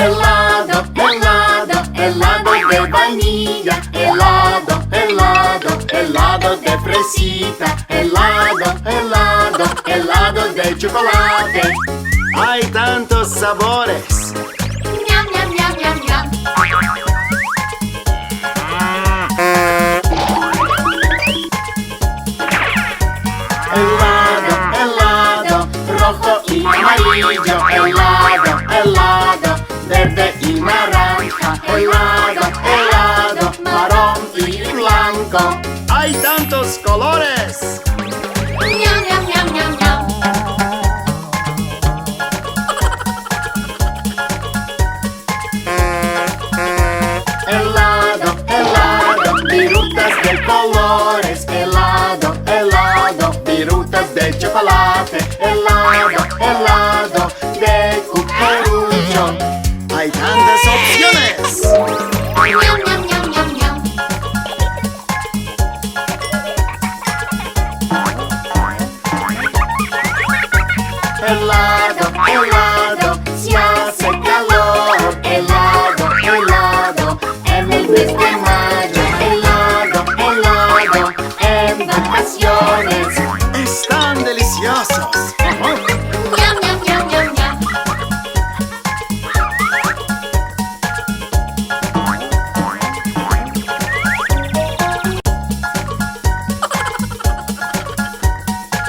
Helado, helado, helado de vainilla. Helado, helado, helado de fresita. Helado, helado, helado de chocolate. Hay tantos sabores. Ñam, ñam, ñam, ñam, ñam. Helado, helado, rojo y amarillo. Helado, helado, verde y naranja. Helado, helado, marrón y blanco. Hay tantos colores.